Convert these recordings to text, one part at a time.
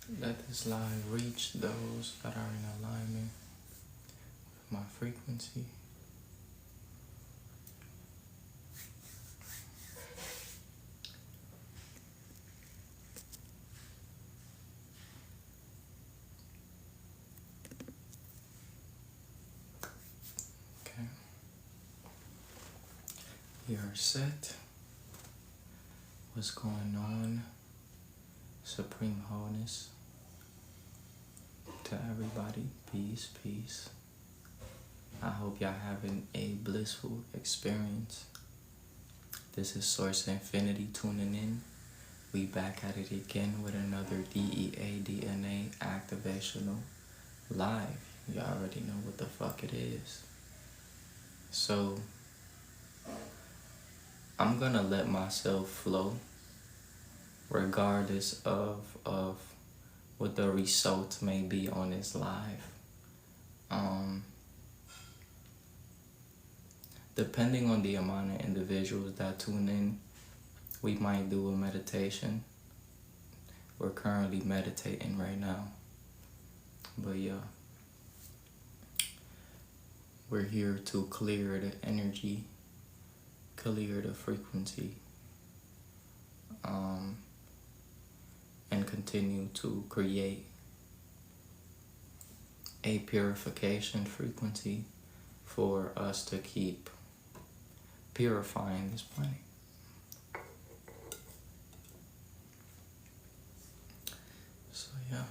Let this live reach those that are in alignment with my frequency. Okay. We are set. What's going on? Supreme wholeness to everybody. Peace, peace. I hope y'all having a blissful experience. This is Source Infinity tuning in. We back at it again with another DEA DNA activational live. You already know what the fuck it is. So I'm gonna let myself flow regardless of what the result may be on this live. Depending on the amount of individuals that tune in, we might do a meditation. We're currently meditating right now. But yeah, we're here to clear the energy, clear the frequency, and continue to create a purification frequency for us to keep purifying this planet. So yeah.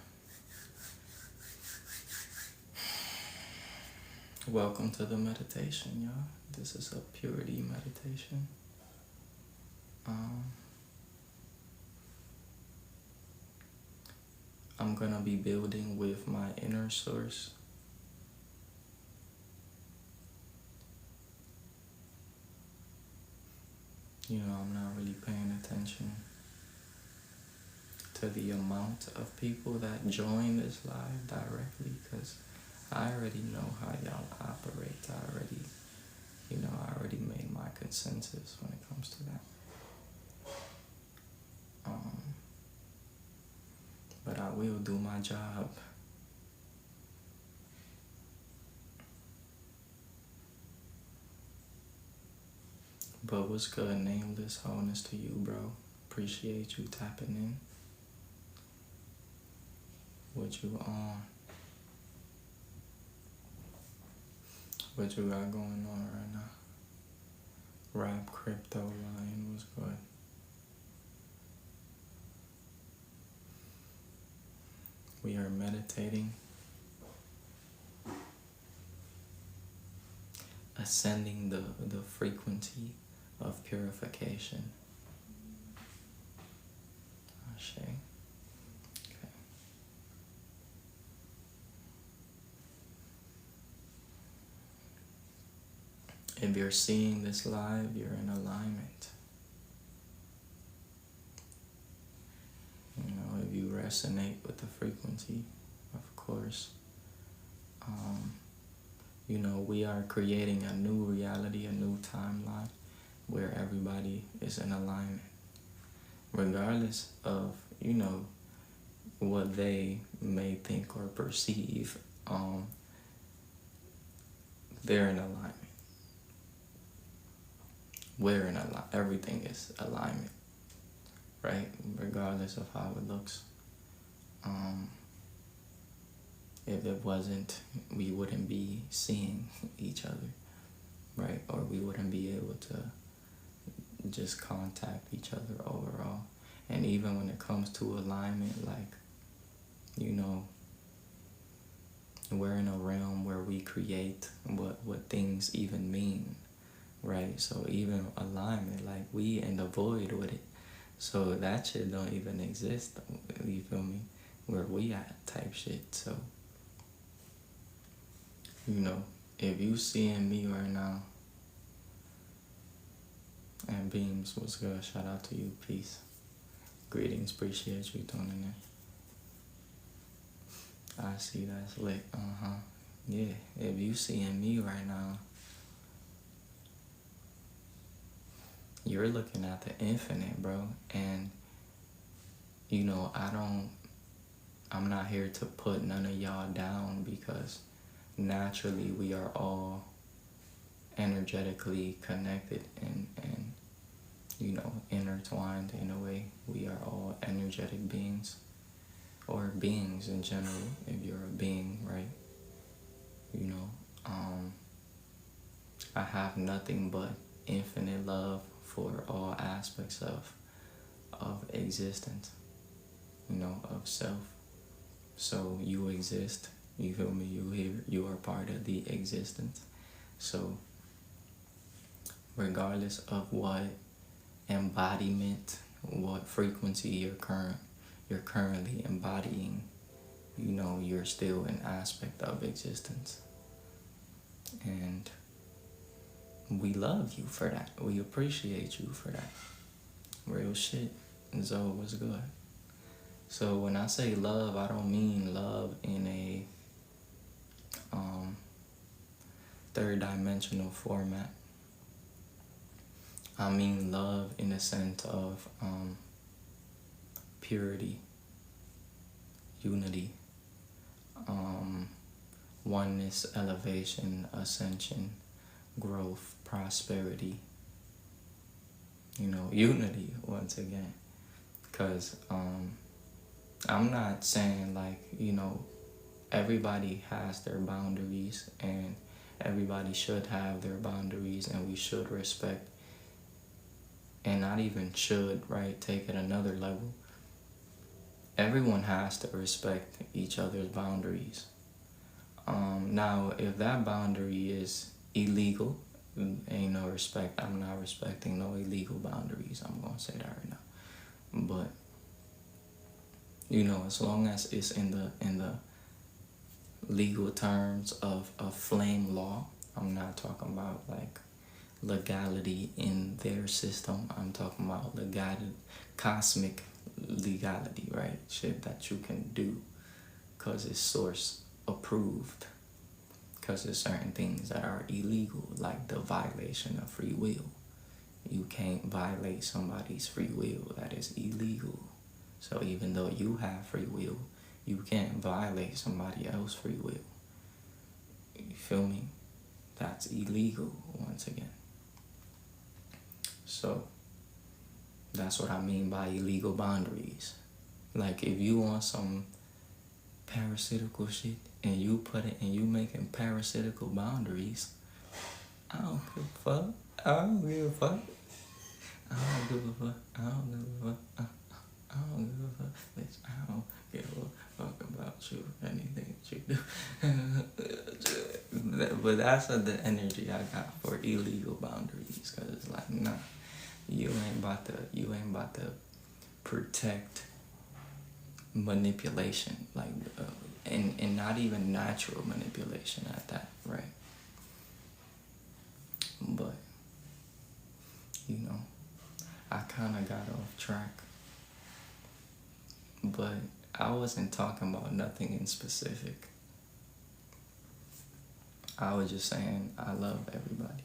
Welcome to the meditation, y'all. This is a purity meditation. I'm gonna be building with my inner source. You know, I'm not really paying attention to the amount of people that join this live directly, because I already know how y'all operate. I already made my consensus when it comes to that. But I will do my job. But what's good? Nameless wholeness to you, bro. Appreciate you tapping in. What you on? What you got going on right now? Rap Crypto Lion was good. We are meditating, ascending the frequency of purification. Ashe. Okay. If you're seeing this live, you're in alignment. You know, if you resonate with the frequency, of course, you know, we are creating a new reality, a new timeline where everybody is in alignment. Regardless of, you know, what they may think or perceive, they're in alignment. We're in alignment. Everything is alignment, right? Regardless of how it looks. If it wasn't, we wouldn't be seeing each other, right? Or we wouldn't be able to just contact each other overall. And even when it comes to alignment, like, you know, we're in a realm where we create what things even mean, right? So even alignment, like, we in the void with it. So that shit don't even exist, you feel me? Where we at type shit. So, you know, if you seeing me right now, and Beams, what's good? Shout out to you. Peace. Greetings. Appreciate you tuning in. I see that's lit. Yeah. If you seeing me right now, you're looking at the infinite, bro. And, you know, I don't I'm not here to put none of y'all down, because naturally we are all energetically connected and you know, intertwined in a way. We are all energetic beings, or beings in general, if you're a being, right? You know, I have nothing but infinite love for all aspects of existence, you know, of self. So you exist, you feel me, you here, you are part of the existence. So regardless of what embodiment, what frequency you're currently embodying, you know, you're still an aspect of existence. And we love you for that. We appreciate you for that. Real shit. Zoe was good. So when I say love, I don't mean love in a third dimensional format. I mean love in the sense of purity, unity, oneness, elevation, ascension, growth, prosperity, you know, unity once again. Because I'm not saying like, you know, everybody has their boundaries, and everybody should have their boundaries, and we should respect, and not even should, right, take it another level. Everyone has to respect each other's boundaries. Now, if that boundary is illegal, ain't no respect. I'm not respecting no illegal boundaries. I'm gonna say that right now. But you know, as long as it's in the legal terms of flame law, I'm not talking about like legality in their system. I'm talking about legality, cosmic legality, right? Shit that you can do because it's source approved. Because there's certain things that are illegal, like the violation of free will. You can't violate somebody's free will. That is illegal. So even though you have free will, you can't violate somebody else's free will. You feel me? That's illegal, once again. So that's what I mean by illegal boundaries. Like if you want some parasitical shit and you put it and you making parasitical boundaries, I don't give a fuck. I don't give a fuck. I don't give a fuck. I don't give a fuck. I don't give a fuck. Bitch, I don't give a fuck about you. Anything that you do. But that's the energy I got for illegal boundaries. Cause it's like, nah, you ain't about to protect manipulation, like, and not even natural manipulation at that, right? But you know, I kind of got off track, but I wasn't talking about nothing in specific. I was just saying I love everybody,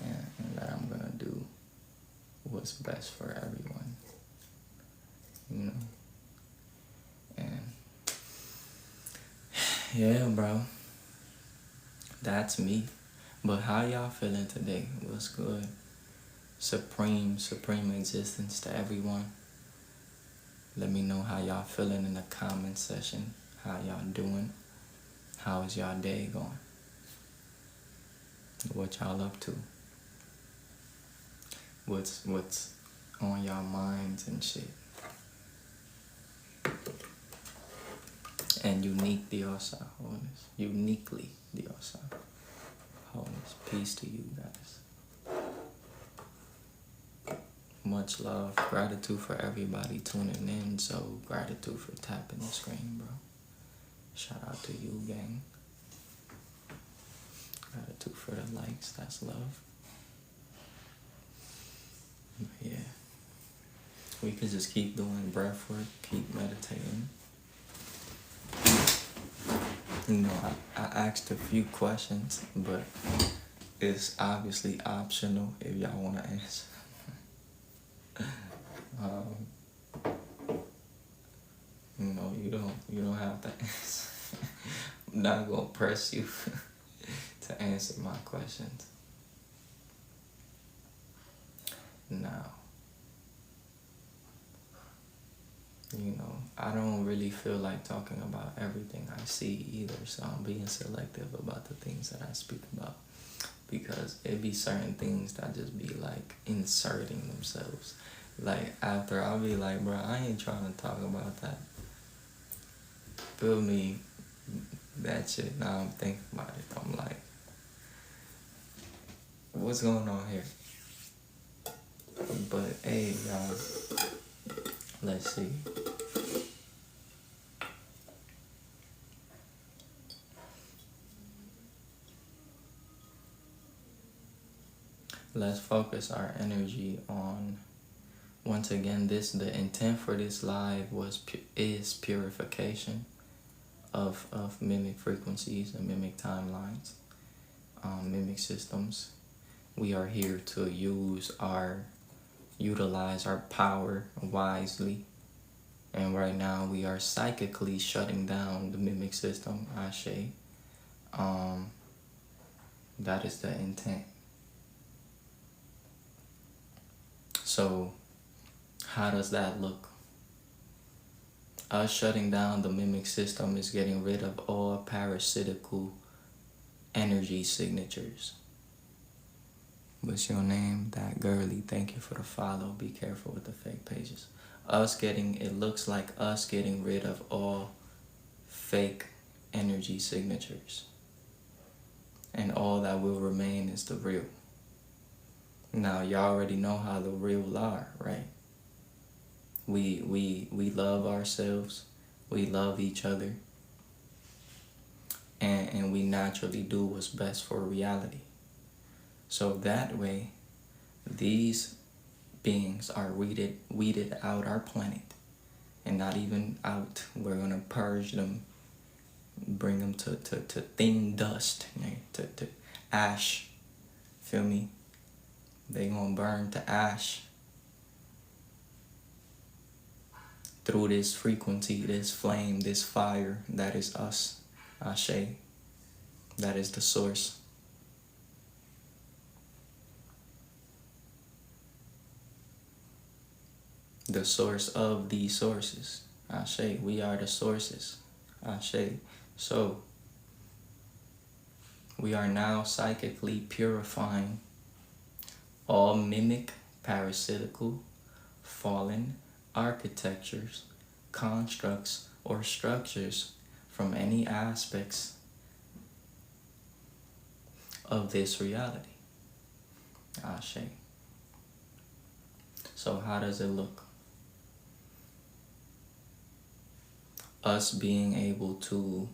and that I'm gonna do what's best for everyone, you know. And yeah, bro, that's me. But how y'all feeling today? What's good? Supreme existence to everyone. Let me know how y'all feeling in the comment section. How y'all doing? How is y'all day going? What y'all up to? What's on y'all minds and shit? And unique Diosa wholeness. Uniquely Diosa wholeness. Peace to you guys. Much love. Gratitude for everybody tuning in. So gratitude for tapping the screen, bro. Shout out to you, gang. Gratitude for the likes. That's love. Yeah. We could just keep doing breath work, keep meditating. You know, I asked a few questions, but it's obviously optional if y'all want to answer. You don't have to answer. I'm not gonna press you to answer my questions. Now, I don't really feel like talking about everything I see either, so I'm being selective about the things that I speak about, because it be certain things that just be like inserting themselves. Like after I'll be like, bro, I ain't trying to talk about that. Feel me? That shit. Now I'm thinking about it. I'm like, what's going on here? But hey, y'all, let's see. Let's focus our energy on, once again, the intent for this live is purification of mimic frequencies and mimic timelines, mimic systems. We are here to utilize our power wisely. And right now we are psychically shutting down the mimic system, Ashe. That is the intent. So how does that look? Us shutting down the mimic system is getting rid of all parasitical energy signatures. What's your name? That girly. Thank you for the follow. Be careful with the fake pages. It looks like us getting rid of all fake energy signatures. And all that will remain is the real. Now, y'all already know how the real are, right? We love ourselves. We love each other. And we naturally do what's best for reality. So that way, these beings are weeded out our planet. And not even out. We're going to purge them. Bring them to thin dust. To ash. Feel me? They gonna burn to ash through this frequency, this flame, this fire that is us, Ashe. That is the source. The source of the sources, Ashe. We are the sources, Ashe. So, we are now psychically purifying all mimic, parasitical, fallen architectures, constructs, or structures from any aspects of this reality. Ashe. So how does it look? Us being able to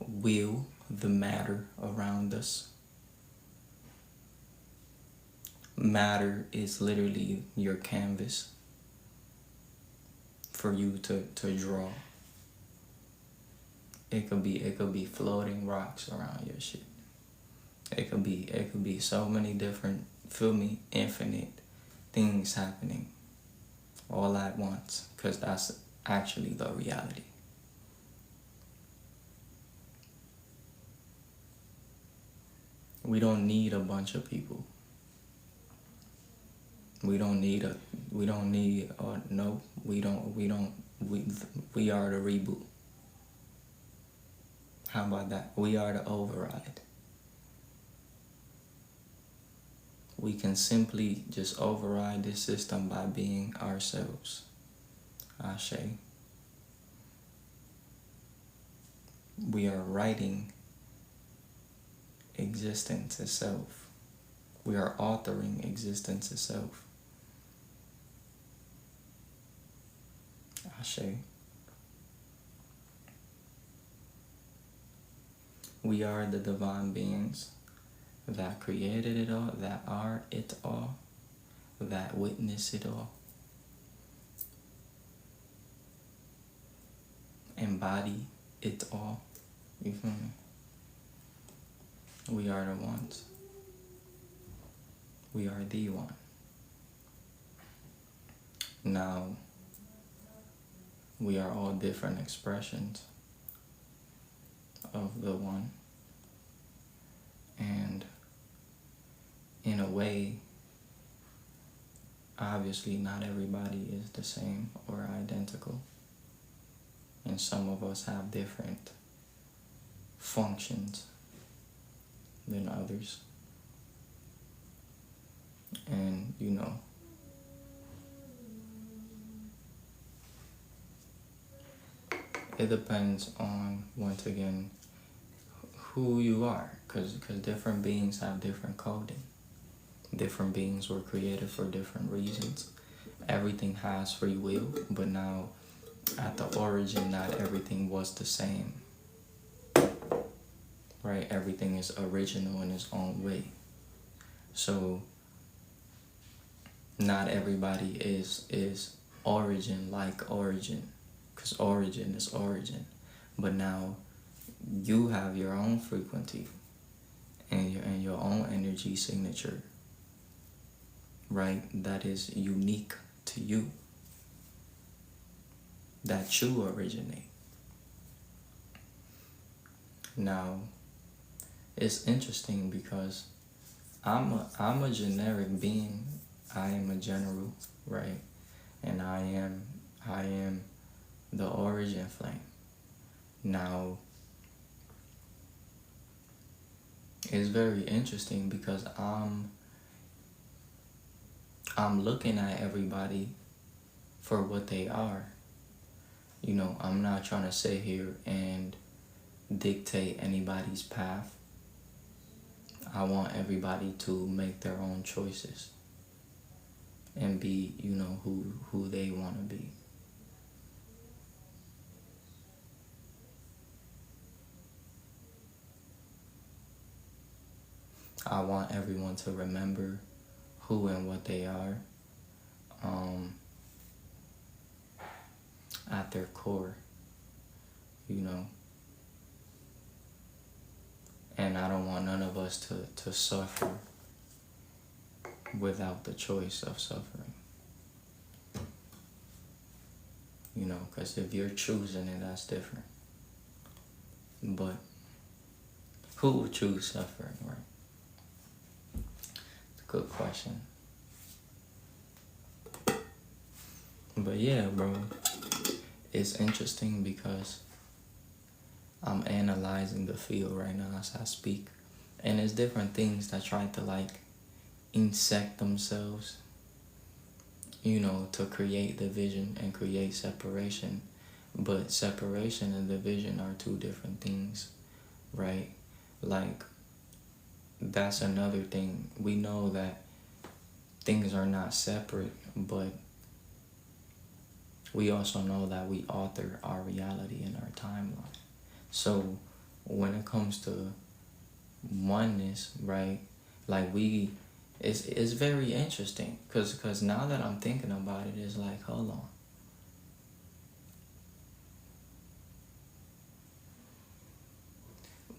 will the matter around us. Matter is literally your canvas for you to draw. It could be floating rocks around your shit. It could be so many different, feel me, infinite things happening all at once, because that's actually the reality. We don't need a bunch of people. We are the reboot. How about that? We are the override. We can simply just override this system by being ourselves. Ashe. We are writing existence itself. We are authoring existence itself. Ashe. We are the divine beings that created it all, that are it all, that witness it all, embody it all. You feel me? We are the ones. We are the one. Now, We are all different expressions of the one. And in a way, obviously not everybody is the same or identical. And some of us have different functions than others. And it depends on, once again, who you are, because different beings have different coding. Different beings were created for different reasons. Everything has free will, but now at the origin, not everything was the same. Right? Everything is original in its own way. So not everybody is origin like origin, because origin is origin. But now you have your own frequency and your own energy signature, right? That is unique to you, that you originate. Now, it's interesting because I'm a generic being. I am a general, right? And I am the origin flame. Now, it's very interesting because I'm looking at everybody for what they are. I'm not trying to sit here and dictate anybody's path. I want everybody to make their own choices and be, who they want to be. I want everyone to remember who and what they are at their core, And I don't want none of us to suffer without the choice of suffering. Because if you're choosing it, that's different. But who would choose suffering, right? It's a good question. But yeah, bro, it's interesting because I'm analyzing the field right now as I speak. And it's different things that try to insect themselves, to create division and create separation. But separation and division are two different things, right? That's another thing. We know that things are not separate, but we also know that we author our reality in our timeline. So when it comes to oneness, right, it's very interesting because now that I'm thinking about it, it's like, hold on.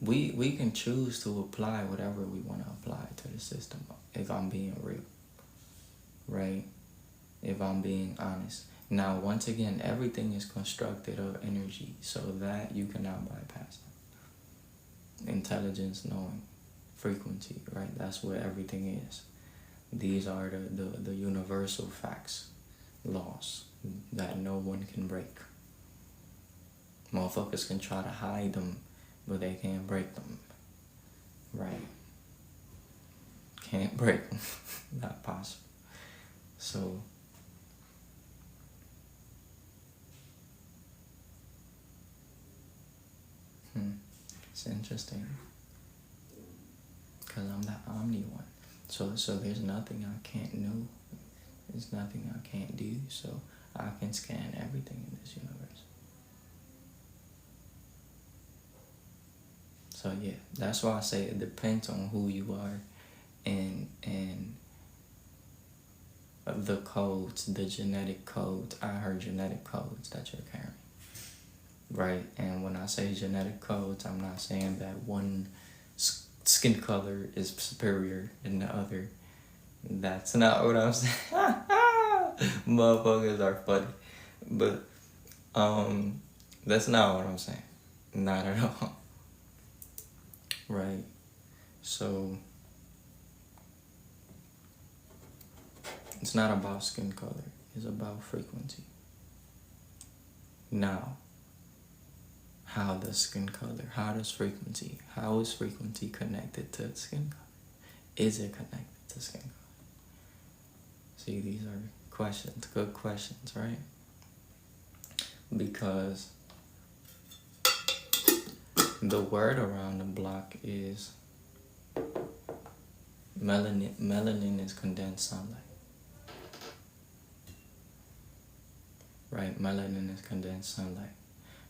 We can choose to apply whatever we want to apply to the system, if I'm being real, right? If I'm being honest. Now, once again, everything is constructed of energy, so that you cannot bypass them. Intelligence, knowing, frequency, right? That's what everything is. These are the universal facts, laws, that no one can break. Motherfuckers can try to hide them, but they can't break them, right? Can't break them. Not possible. So it's interesting because I'm the Omni One. So there's nothing I can't know. There's nothing I can't do. So I can scan everything in this universe. So yeah, that's why I say it depends on who you are and the codes, the genetic codes. I heard genetic codes that you're carrying. Right? And when I say genetic codes, I'm not saying that one skin color is superior than the other. That's not what I'm saying. Motherfuckers are funny. But That's not what I'm saying. Not at all. Right. So it's not about skin color. It's about frequency. Now, how does skin color, how is frequency connected to skin color? Is it connected to skin color? See, these are questions, good questions, right? Because the word around the block is melanin. Melanin is condensed sunlight. Right, melanin is condensed sunlight.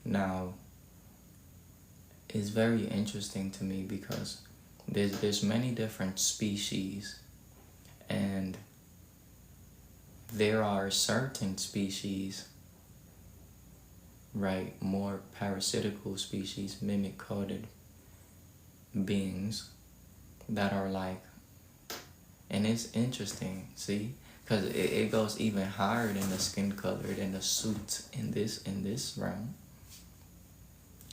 Now, it's very interesting to me because there's many different species, and there are certain species, right, more parasitical species, mimic-coated beings that are like, and it's interesting, see, because it goes even higher than the skin color, than the suits in this realm.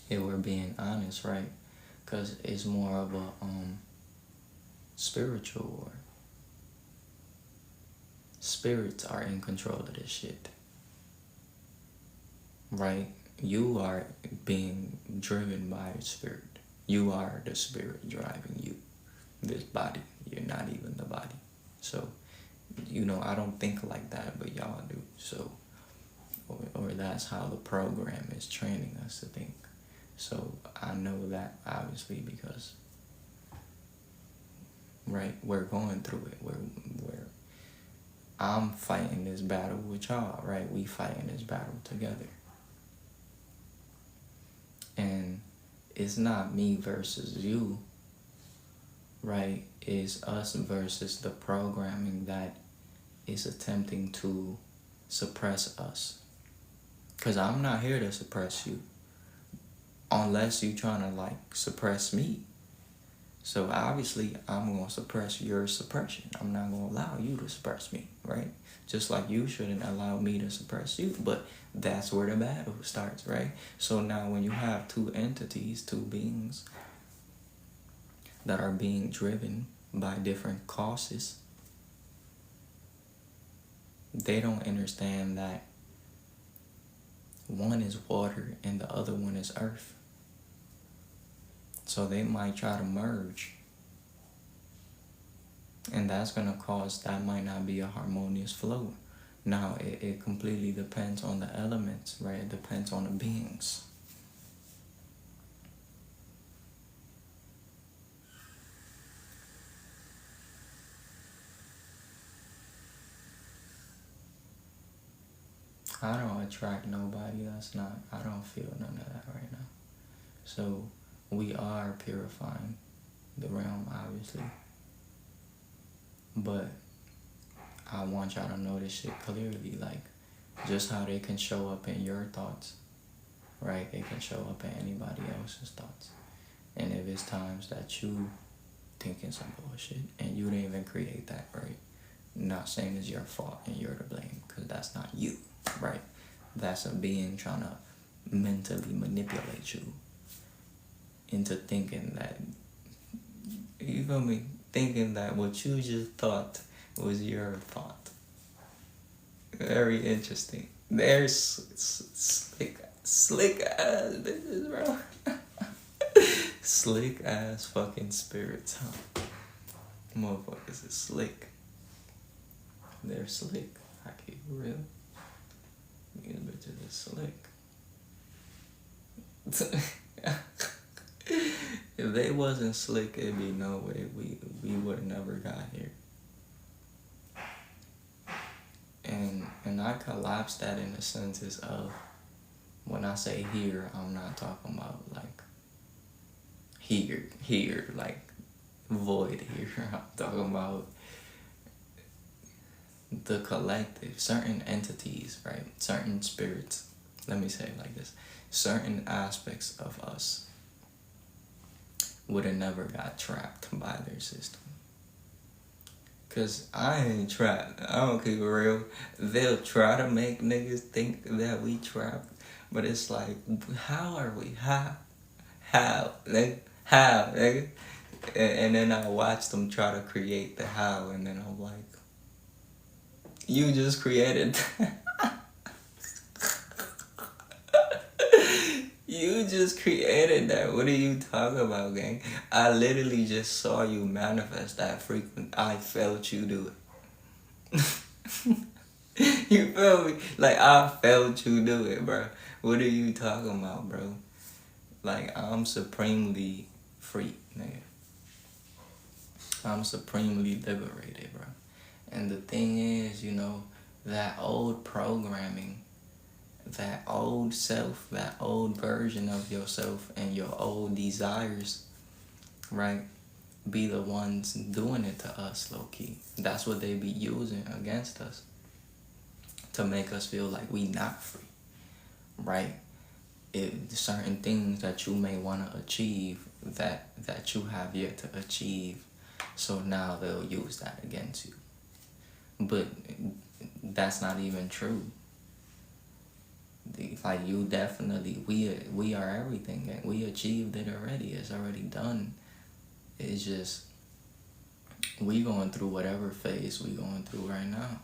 If we're being honest, right? Because it's more of a spiritual war. Spirits are in control of this shit. Right? You are being driven by a spirit. You are the spirit driving you. This body. You're not even the body. So, I don't think like that, but y'all do. So, or that's how the program is training us to think. So I know that obviously because, right, we're going through it. I'm fighting this battle with y'all, right? We fighting this battle together. And it's not me versus you, right? It's us versus the programming that is attempting to suppress us. Because I'm not here to suppress you. Unless you trying to suppress me. So obviously I'm going to suppress your suppression. I'm not going to allow you to suppress me, right? Just like you shouldn't allow me to suppress you. But that's where the battle starts, right? So now when you have two entities, two beings that are being driven by different causes, they don't understand that one is water and the other one is earth. So they might try to merge. And that's going to cause, that might not be a harmonious flow. Now, it completely depends on the elements, right? It depends on the beings. I don't attract nobody. I don't feel none of that right now. So, we are purifying the realm, obviously. But I want y'all to know this shit clearly, just how they can show up in your thoughts, right? They can show up in anybody else's thoughts. And if it's times that you thinking some bullshit and you didn't even create that, right? I'm not saying it's your fault and you're to blame, because that's not you, right? That's a being trying to mentally manipulate you into thinking that, you feel me? Thinking that what you just thought was your thought. Very interesting. There's slick ass bitches, bro. Slick ass fucking spirits, huh? Motherfuckers is slick. They're slick. I keep it real. These bitches is slick. If they wasn't slick, it'd be no way we would have never got here. And I collapse that in the senses of, when I say here, I'm not talking about here, like void here. I'm talking about the collective, certain entities, right? Certain spirits. Let me say it like this. Certain aspects of us would have never got trapped by their system. Cause I ain't trapped. I don't keep it real. They'll try to make niggas think that we trapped, But it's like, how are we? How, nigga? How, nigga? And then I watch them try to create the how, and then I'm like, you just created. You just created that. What are you talking about, gang? I literally just saw you manifest that frequent. I felt you do it. You feel me? Like, I felt you do it, bro. What are you talking about, bro? Like, I'm supremely free, nigga. I'm supremely liberated, bro. And the thing is, that old programming, that old self, that old version of yourself and your old desires, right, be the ones doing it to us, low-key. That's what they be using against us to make us feel like we not free, right? Certain things that you may want to achieve that you have yet to achieve, so now they'll use that against you. But that's not even true. Like, you definitely, we are everything, and we achieved it already. It's already done. It's just, we going through whatever phase we going through right now.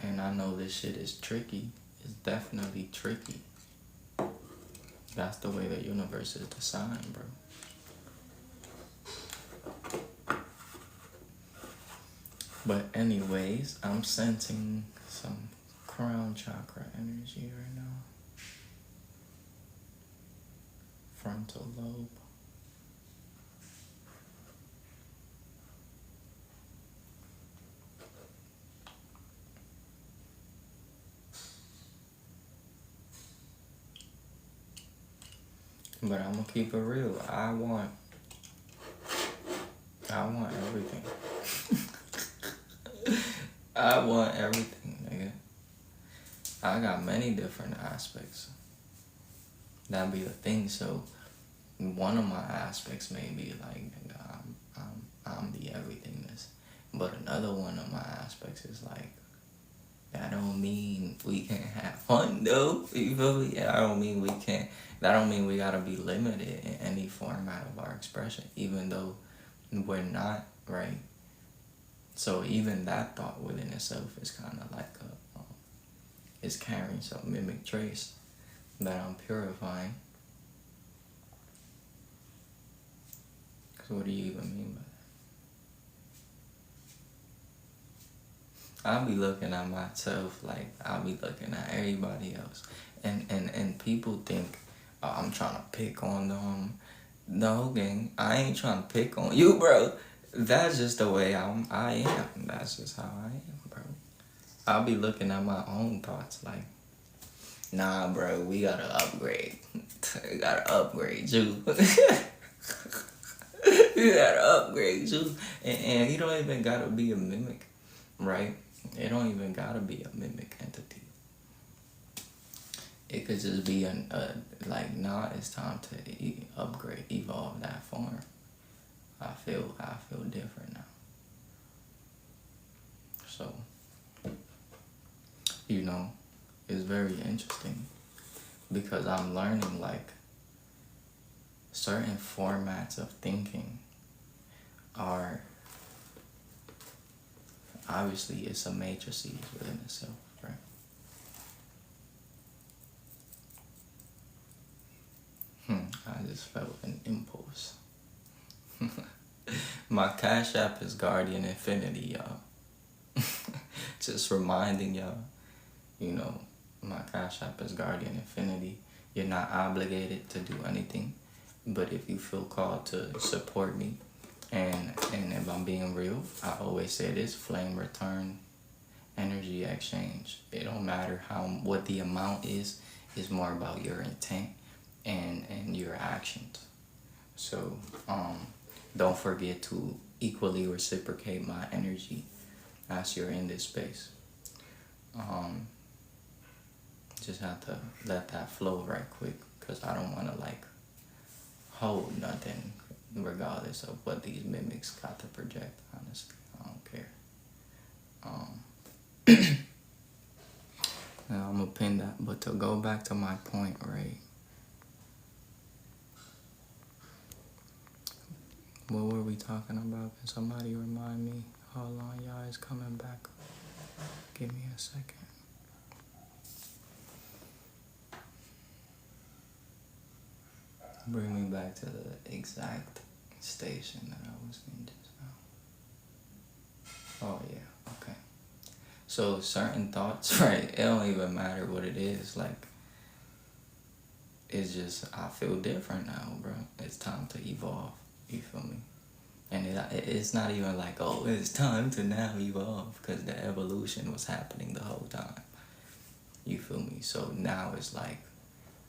And I know this shit is tricky. It's definitely tricky. That's the way the universe is designed, bro. But anyways, I'm sensing some crown chakra energy right now. Frontal lobe. But I'm gonna keep it real. I want everything. I want everything, nigga. I got many different aspects. That be the thing. So one of my aspects may be like, nigga, I'm the everythingness. But another one of my aspects is like, that don't mean we can't have fun, though. You feel me? That don't mean we can't. That don't mean we gotta be limited in any format of our expression, even though we're not, right? So even that thought within itself is kind of like it's carrying some mimic trace that I'm purifying. So what do you even mean by that? I'll be looking at myself like I'll be looking at everybody else. And people think, oh, I'm trying to pick on them. No, gang, I ain't trying to pick on you, bro. That's just the way I am. That's just how I am, bro. I'll be looking at my own thoughts like, nah, bro, we gotta upgrade. We gotta upgrade you. You gotta upgrade you. And you don't even gotta be a mimic, right? It don't even gotta be a mimic entity. It could just be nah, it's time to upgrade, evolve that form. I feel different now. So, it's very interesting because I'm learning like certain formats of thinking are obviously it's a matrices within itself, right? I just felt an impulse. My Cash App is Guardian Infinity, y'all. Just reminding y'all, my Cash App is Guardian Infinity. You're not obligated to do anything, but if you feel called to support me, and if I'm being real, I always say this: flame return, energy exchange. It don't matter what the amount is. It's more about your intent and your actions. So don't forget to equally reciprocate my energy as you're in this space. Just have to let that flow right quick, because I don't want to hold nothing regardless of what these mimics got to project. Honestly, I don't care. Now I'm gonna But to go back to my point, right? What were we talking about? Can somebody remind me how long y'all is coming back? Give me a second. Bring me back to the exact station that I was in just now. Oh yeah, okay. So certain thoughts, right? It don't even matter what it is. Like, it's just I feel different now, bro. It's time to evolve. You feel me? And it's not even like, oh, it's time to now evolve, because the evolution was happening the whole time. You feel me? So now it's like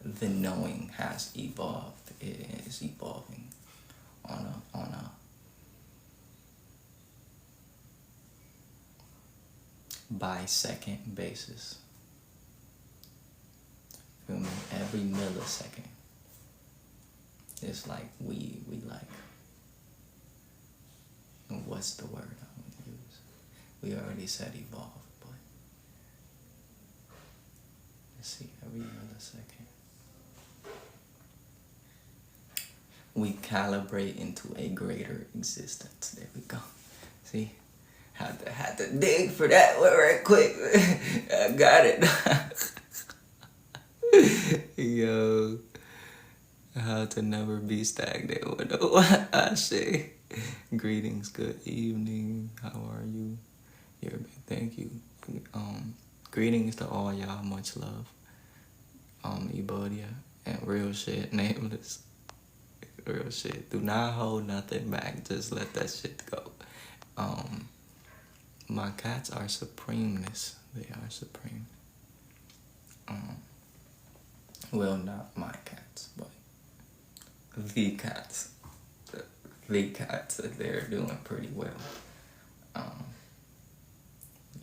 the knowing has evolved. It is evolving on a by second basis. Feel me? Every millisecond. It's like we like, what's the word I would use? We already said evolve, but let's see, every millisecond. We calibrate into a greater existence. There we go. See? Had to dig for that one right quick. I got it. Yo. How to never be stagnant with what I say. Greetings, good evening. How are you? Thank you. Greetings to all y'all. Much love. Ebodia and real shit. Nameless. Real shit. Do not hold nothing back. Just let that shit go. My cats are supremeness. They are supreme. Well, not my cats, but the cats. The cats, they're doing pretty well.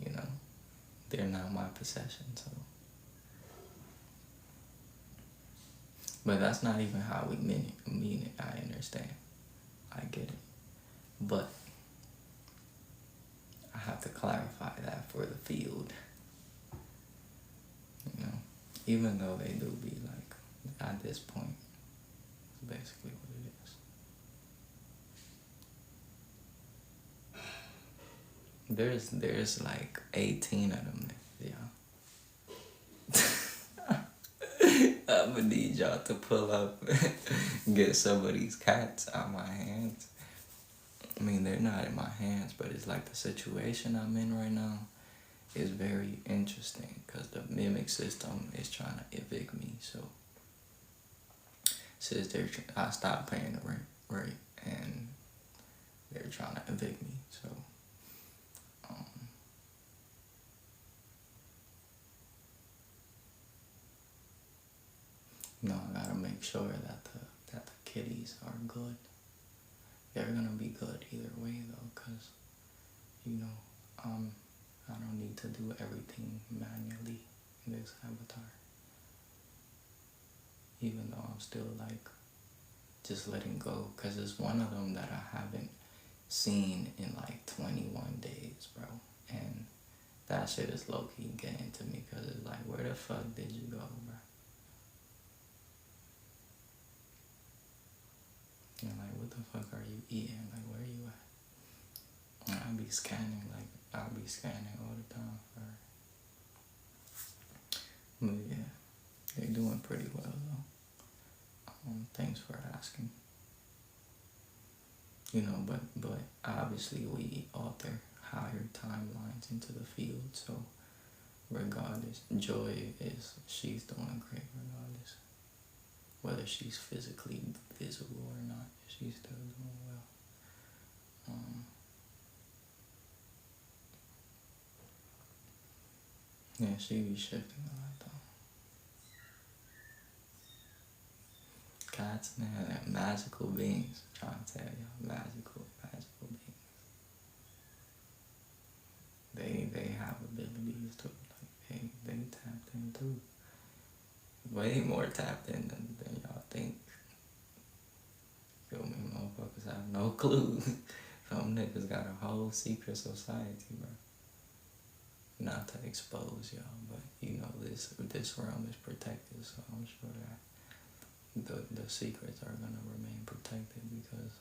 You know, they're not my possession, so. But that's not even how we mean it. I understand. I get it. But I have to clarify that for the field. You know, even though they do be like, at this point, it's basically what it is. There's like 18 of them, yeah. I'm gonna need y'all to pull up, get some of these cats out my hands. I mean, they're not in my hands, but it's like the situation I'm in right now is very interesting, because the mimic system is trying to evict me. So since I stopped paying the rent, right, and they're trying to evict me. So you know, I gotta make sure that the kitties are good. They're gonna be good either way though, because you know, I don't need to do everything manually in this avatar. Even though I'm still like just letting go, because it's one of them that I haven't seen in like 21 days, bro. And that shit is low-key getting to me, because it's like, where the fuck did you go, bro? You're like, what the fuck are you eating? Like, where are you at? And I'll be scanning all the time for her. But yeah, they're doing pretty well though. Thanks for asking. You know, but obviously we alter higher timelines into the field, so regardless, Joy she's doing great regardless. Whether she's physically visible or not, she's still doing well. Yeah, she be shifting a lot though. Cats, man, they're magical beings. I'm trying to tell y'all, magical beings. They have abilities too. Like they tapped in too. Way more tapped in than y'all think. Feel me? Motherfuckers have no clue. Some niggas got a whole secret society, bro. not to expose y'all, but you know this realm is protected, so I'm sure that the secrets are gonna remain protected because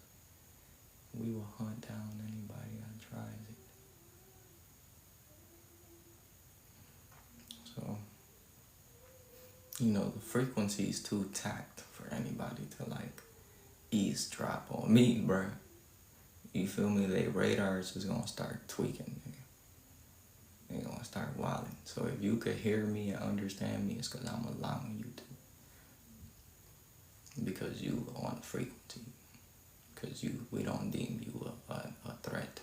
we will hunt down anybody that tries it. So, you know, the frequency is too tacked for anybody to like eavesdrop on me, bruh. You feel me? Their radars is gonna start tweaking. They gonna start wilding. So if you could hear me and understand me, it's because I'm allowing you to. Because you on frequency. Because we don't deem you a threat.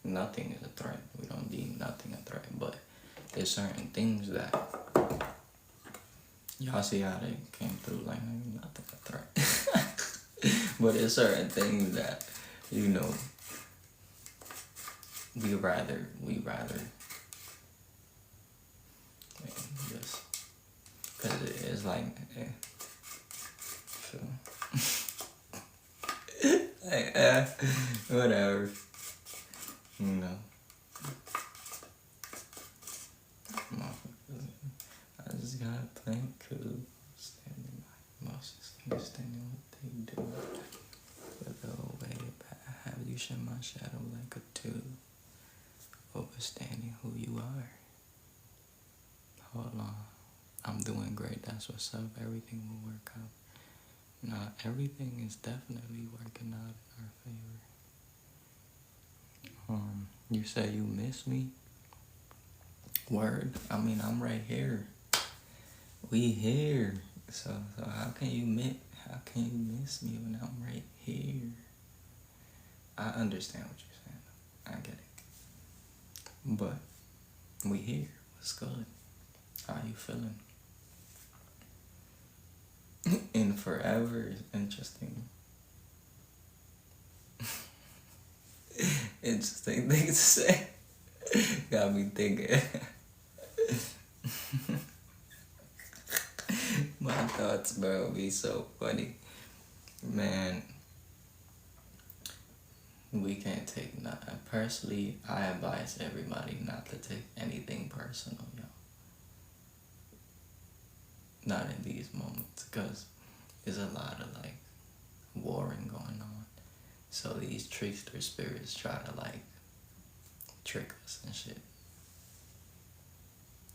Nothing is a threat. We don't deem nothing a threat. But there's certain things that y'all see how they came through like nothing a threat. But there's certain things that, you know, we rather just because it's like so. Like, whatever, you know. I just gotta thank cool standing by emotions, understanding what they do. But the way back, have you shed my shadow like a tube, understanding who you are. Hold on, I'm doing great. That's what's up. Everything will work out. Nah, everything is definitely working out in our favor. You say you miss me? Word. I mean, I'm right here. We here. So how can you miss me when I'm right here? I understand what you're saying. I get it. But we here. What's good? How you feeling? And forever is interesting. Interesting thing to say. Got me thinking. My thoughts, bro, be so funny. Man, we can't take nothing. Personally, I advise everybody not to take anything personal, y'all. Not in these moments, because there's a lot of like warring going on. So these trickster spirits try to like trick us and shit.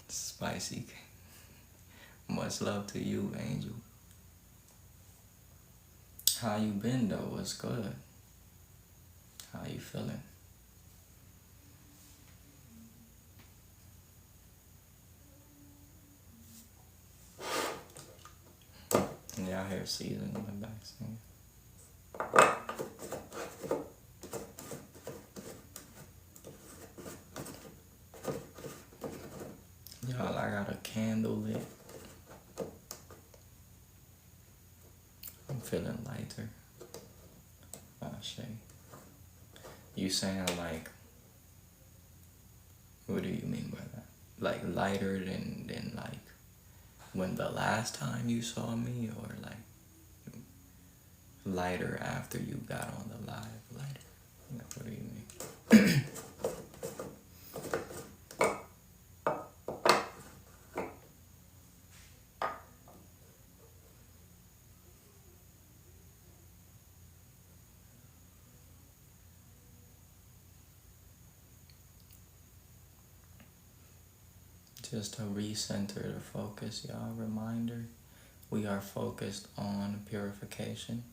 Spicy. Much love to you, Angel. How you been though? What's good? How you feeling? Yeah, I hear Season in the back singing. Y'all, I got a candle lit. I'm feeling lighter. Shay. You saying like, what do you mean by that? Like lighter than like when the last time you saw me, or like lighter after you got on the live lighter? Like, what do you mean? Just to recenter the focus, y'all. Reminder, we are focused on purification,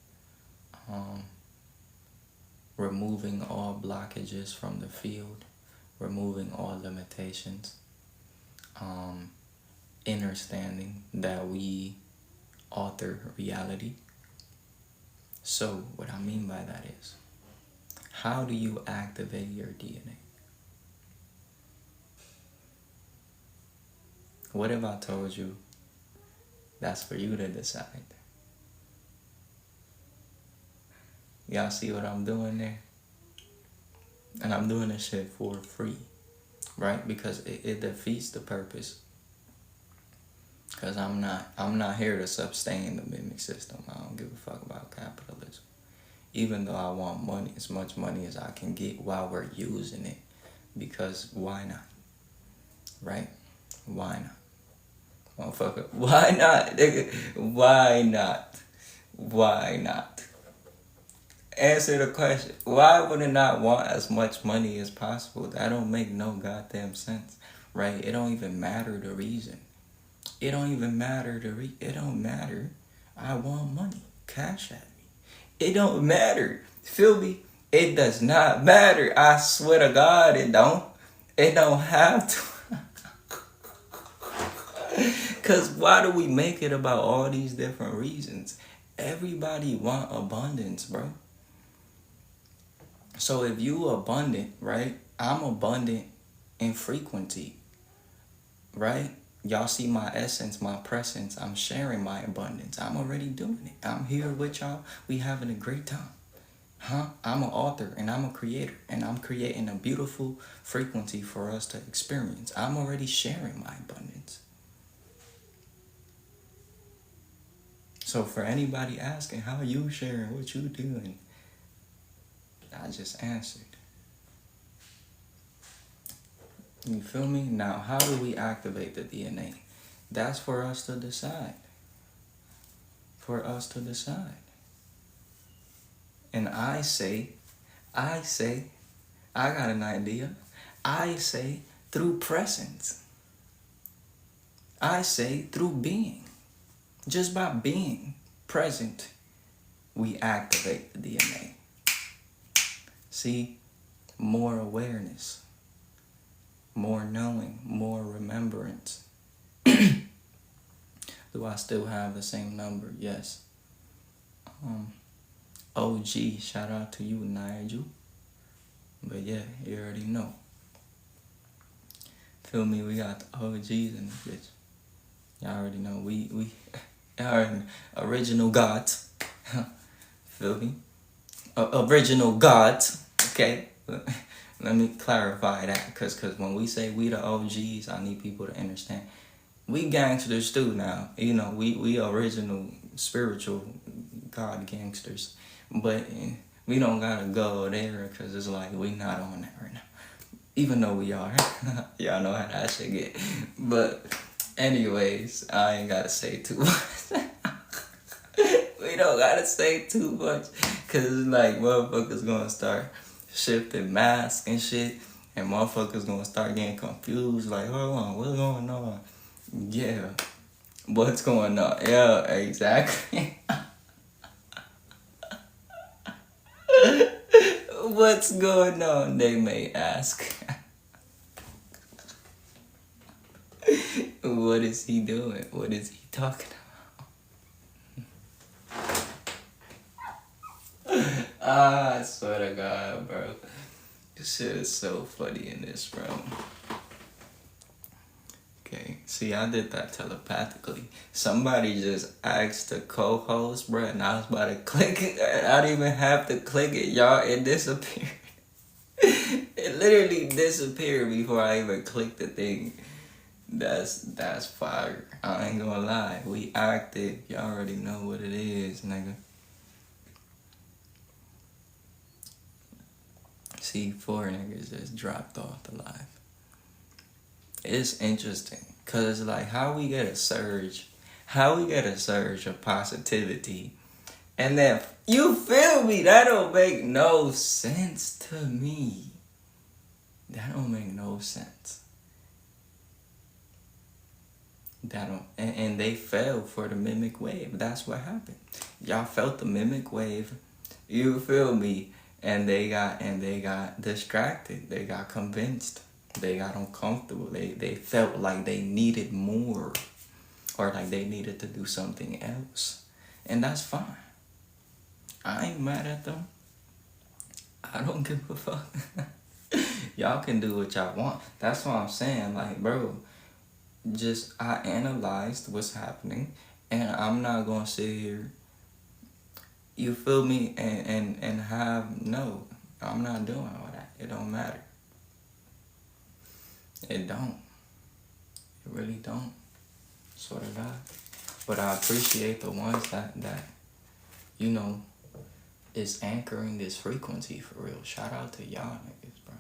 removing all blockages from the field, removing all limitations, understanding that we author reality. So what I mean by that is, how do you activate your DNA? What if I told you that's for you to decide? Y'all see what I'm doing there? And I'm doing this shit for free, right? Because it defeats the purpose. Because I'm not here to sustain the mimic system. I don't give a fuck about capitalism. Even though I want money, as much money as I can get while we're using it. Because why not? right? Why not? Motherfucker, why not, nigga? Why not? Why not? Answer the question. Why would it not want as much money as possible? That don't make no goddamn sense, right? It don't even matter the reason. It don't even matter it don't matter. I want money. Cash at me. It don't matter. Feel me? It does not matter. I swear to God, it don't. It don't have to. Cause why do we make it about all these different reasons? Everybody want abundance, bro. So if you abundant, right? I'm abundant in frequency, right? Y'all see my essence, my presence. I'm sharing my abundance. I'm already doing it. I'm here with y'all. We having a great time. I'm an author and I'm a creator. And I'm creating a beautiful frequency for us to experience. I'm already sharing my abundance. So for anybody asking, how you sharing, what you doing? I just answered. You feel me? Now, how do we activate the DNA? That's for us to decide. For us to decide. And I say, I got an idea. I say through presence. I say through being. Just by being present, we activate the DNA. See, more awareness, more knowing, more remembrance. Do I still have the same number? Yes. OG, shout out to you, Nigel. But yeah, you already know. Feel me? We got the OGs in this bitch. Y'all already know. We are original gods. Feel me? Original gods. Okay? Let me clarify that. Because when we say we the OGs, I need people to understand. We gangsters too now. You know, we original spiritual God gangsters. But we don't gotta go there because it's like we not on that right now. Even though we are. Y'all know how that shit get. But anyways, I ain't gotta say too much. We don't gotta say too much. Cause it's like motherfuckers gonna start shifting masks and shit. And motherfuckers gonna start getting confused. Like, hold on, what's going on? Yeah. What's going on? Yeah, exactly. What's going on, they may ask. What is he doing? What is he talking about? I swear to God, bro. This shit is so funny in this room. Okay, see, I did that telepathically. Somebody just asked the co-host, bro, and I was about to click it. I didn't even have to click it, y'all. It disappeared. It literally disappeared before I even clicked the thing. That's fire. I ain't gonna lie. We acted. Y'all already know what it is, nigga. See, 4 niggas just dropped off the live. It's interesting. Cause it's like how we get a surge of positivity. And then, you feel me? That don't make no sense to me. That don't make no sense. And they fell for the mimic wave. That's what happened. Y'all felt the mimic wave. You feel me? And they got distracted. They got convinced. They got uncomfortable. They felt like they needed more. Or like they needed to do something else. And that's fine. I ain't mad at them. I don't give a fuck. Y'all can do what y'all want. That's what I'm saying. Like, bro, just I analyzed what's happening. And I'm not gonna sit here, you feel me, and have, no, I'm not doing all that. It don't matter. It don't. It really don't. Swear to God. But I appreciate the ones that you know, is anchoring this frequency for real. Shout out to y'all niggas, bro.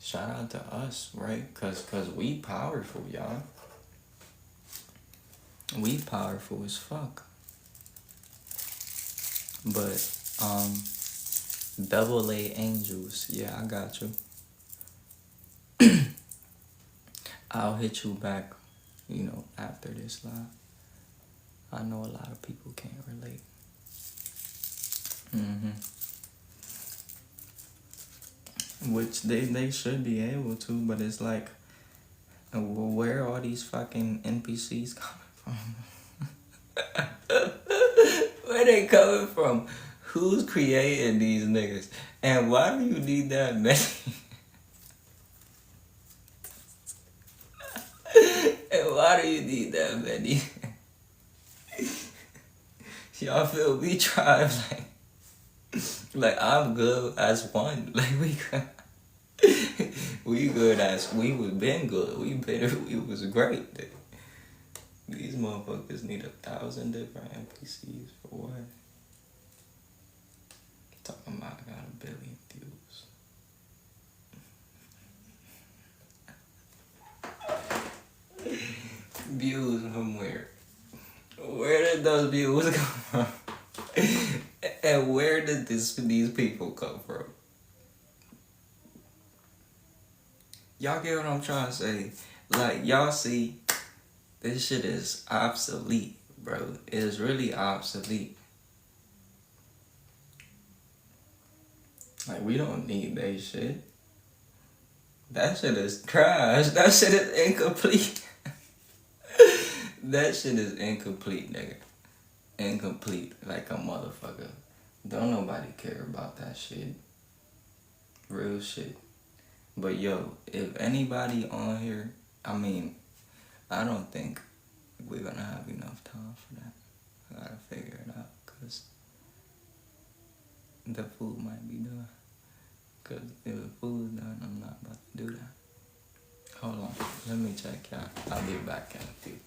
Shout out to us, right? Cause we powerful, y'all. We powerful as fuck. But double A angels, yeah, I got you. I'll hit you back, after this live. I know a lot of people can't relate. Which they should be able to, but it's like, where are all these fucking NPCs coming from? Where they coming from? Who's creating these niggas? And why do you need that many? And why do you need that many? Y'all feel me? Try like I'm good as one. Like we good as we was been good. We was great. These motherfuckers need 1,000 different NPCs for what? Talking about I got 1 billion views. Views from where? Where did those views come from? And where did these people come from? Y'all get what I'm trying to say? Like, y'all see, this shit is obsolete, bro. It is really obsolete. Like, we don't need that shit. That shit is trash. That shit is incomplete. That shit is incomplete, nigga. Incomplete like a motherfucker. Don't nobody care about that shit. Real shit. But yo, if anybody on here, I don't think we're gonna have enough time for that. I gotta figure it out, cause the food might be done. Cause if the food's done, I'm not about to do that. Hold on, let me check y'all. I'll be back in a few.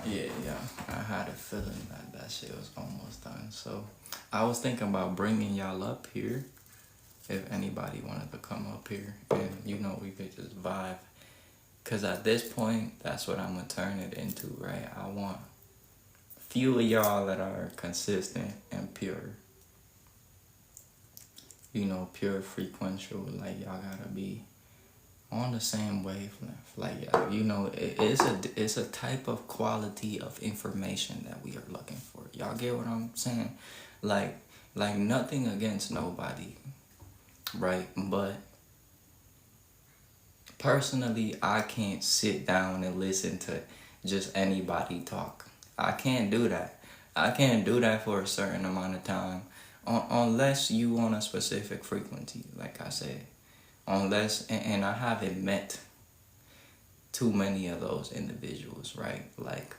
Yeah. I had a feeling that shit was almost done. So I was thinking about bringing y'all up here if anybody wanted to come up here and we could just vibe. Cause at this point, that's what I'm gonna turn it into, right? I want few of y'all that are consistent and pure. Pure frequential, like y'all gotta be on the same wavelength. Like, it's a type of quality of information that we are looking for. Y'all get what I'm saying? Like nothing against nobody, right? But personally, I can't sit down and listen to just anybody talk. I can't do that. I can't do that for a certain amount of time, unless you on a specific frequency, like I said. Unless, and I haven't met too many of those individuals, right? Like,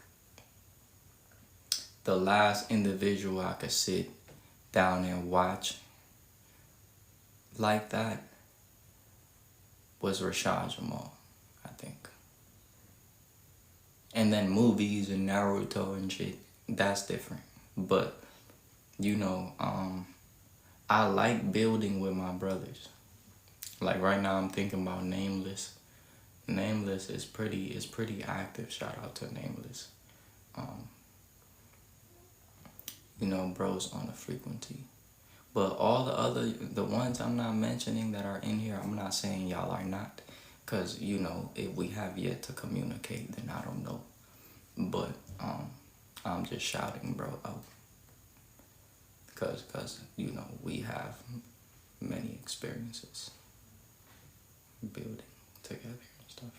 the last individual I could sit down and watch like that was Rashad Jamal, I think. And then movies and Naruto and shit, that's different. But, I like building with my brothers. Like right now I'm thinking about Nameless. Nameless is pretty active. Shout out to Nameless. Bros on the frequency. But all the ones I'm not mentioning that are in here, I'm not saying y'all are not. Cause if we have yet to communicate, then I don't know. But I'm just shouting bro out. Cause we have many experiences building together and stuff.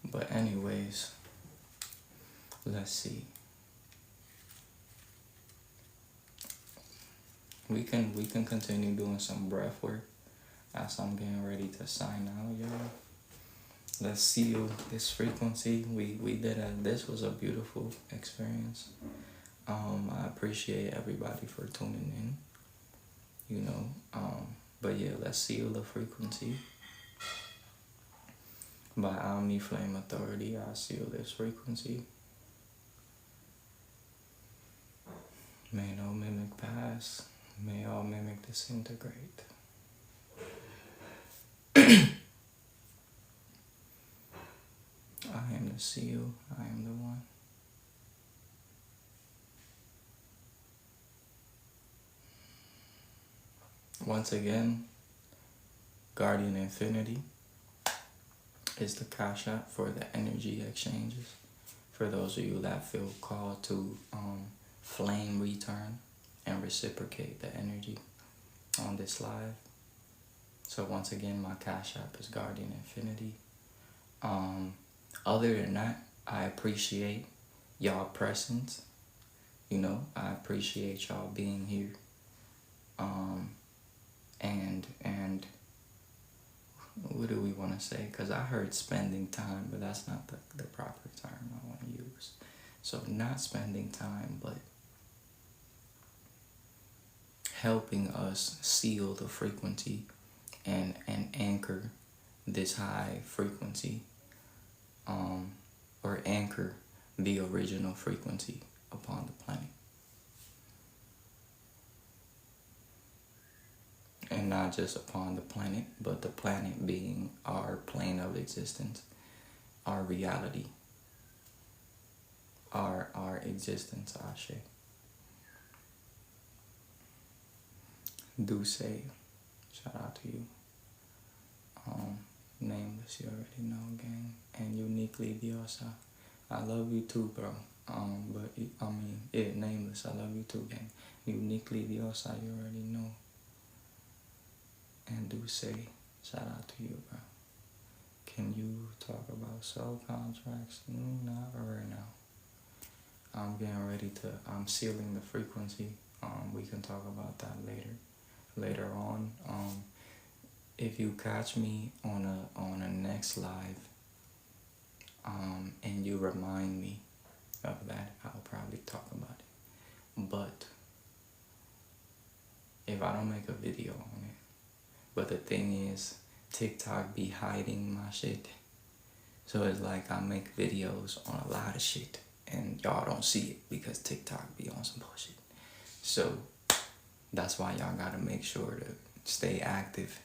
But anyways, let's see. We can continue doing some breath work. as I'm getting ready to sign out, y'all. Let's seal this frequency. This was a beautiful experience. I appreciate everybody for tuning in, but yeah, let's seal the frequency. By Omni Flame Authority, I seal this frequency. May no mimic pass. May all mimic disintegrate. I am the seal. I am the one. Once again, Guardian Infinity is the Cash App for the energy exchanges. For those of you that feel called to flame return and reciprocate the energy on this live. So once again, my Cash App is Guardian Infinity. Other than that, I appreciate y'all presence. I appreciate y'all being here. And what do we want to say? Because I heard spending time, but that's not the proper term I want to use. So not spending time, but helping us seal the frequency and anchor this high frequency, or anchor the original frequency upon the planet. And not just upon the planet, but the planet being our plane of existence, our reality, our existence, Ashe. Duce, shout out to you. Nameless, you already know, gang. And Uniquely Diosa, I love you too, bro. Nameless, I love you too, gang. Uniquely Diosa, you already know. And Duce, shout out to you, bro. Can you talk about soul contracts? Not right now. I'm getting ready to, I'm sealing the frequency. We can talk about that later on. If you catch me on a next live, and you remind me of that, I'll probably talk about it. But if I don't make a video on it, but the thing is, TikTok be hiding my shit. So it's like I make videos on a lot of shit and y'all don't see it because TikTok be on some bullshit. So that's why y'all gotta make sure to stay active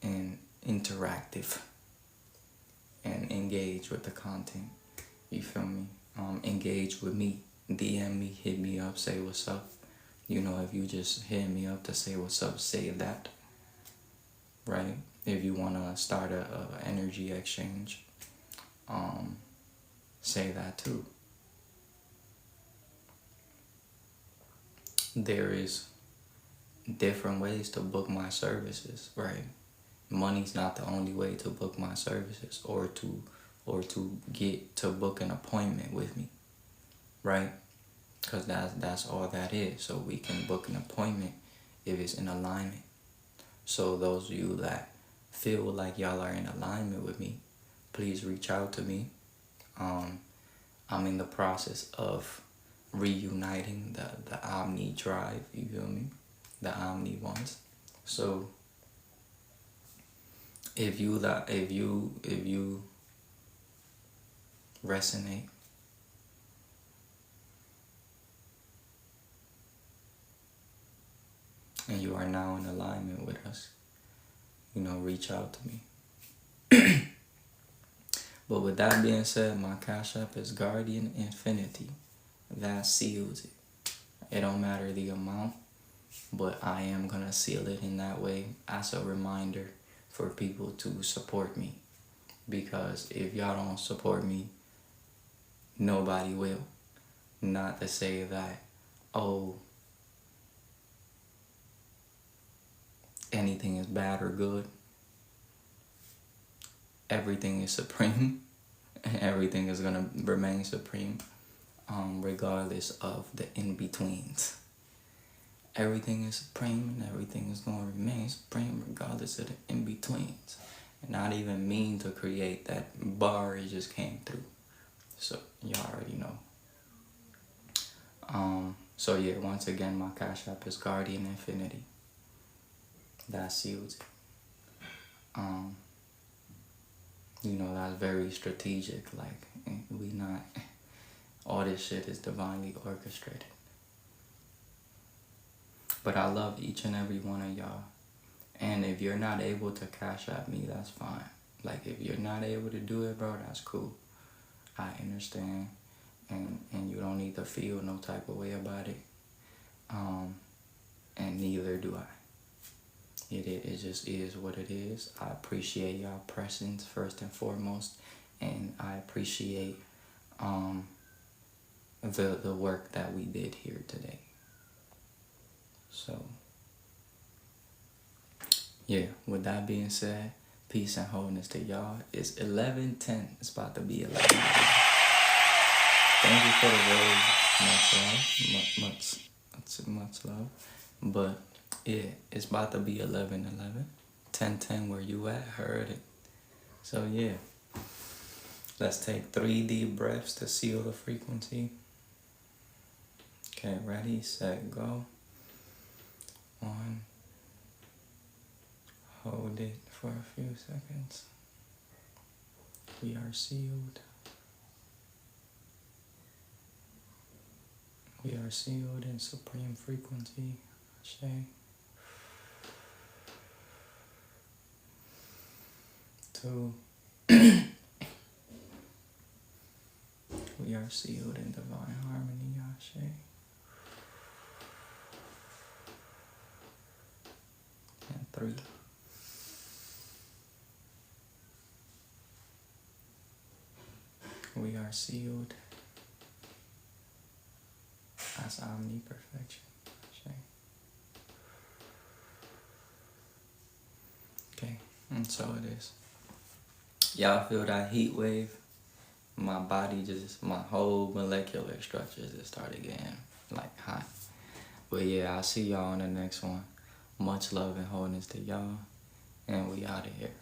and interactive and engage with the content. You feel me? Engage with me. DM me, hit me up, say what's up. If you just hit me up to say what's up, say that. Right? If you want to start a energy exchange, say that too. There is different ways to book my services, right? Money's not the only way to book my services or to get to book an appointment with me, right? Because that's all that is. So we can book an appointment if it's in alignment. So those of you that feel like y'all are in alignment with me, please reach out to me. I'm in the process of reuniting the Omni Drive, you feel me? The Omni ones. So if you resonate, and you are now in alignment with us, reach out to me. But with that being said, my Cash App is Guardian Infinity. That seals it. It don't matter the amount, but I am gonna seal it in that way as a reminder for people to support me. Because if y'all don't support me, nobody will. Not to say that, anything is bad or good. Everything is supreme. And everything is going to remain supreme, regardless of the in-betweens. everything is supreme and everything is going to remain supreme regardless of the in-betweens. And not even mean to create that bar, it just came through. So y'all already know. So yeah, once again, my Cash App is Guardian Infinity. That seals it. You know, that's very strategic. Like, we not, all this shit is divinely orchestrated. But I love each and every one of y'all. And if you're not able to Cash App me, that's fine. Like, if you're not able to do it, bro, that's cool. I understand. And you don't need to feel no type of way about it. And neither do I. It just is what it is. I appreciate y'all presence first and foremost. And I appreciate the work that we did here today. So, yeah, with that being said, peace and wholeness to y'all. It's 11:10. It's about to be 11. Thank you for the rose. Much love. But yeah, it's about to be 11:11. 10:10 where you at, heard it. So yeah, let's take 3 deep breaths to seal the frequency. Okay, ready, set, go. 1. Hold it for a few seconds. We are sealed. We are sealed in supreme frequency. Ashe. 2. We are sealed in divine harmony. Ashe. And 3. We are sealed as omni-perfection. Okay, and so it is. Y'all feel that heat wave? My body my whole molecular structure just started getting like hot. But yeah, I'll see y'all on the next one. Much love and wholeness to y'all. And we out of here.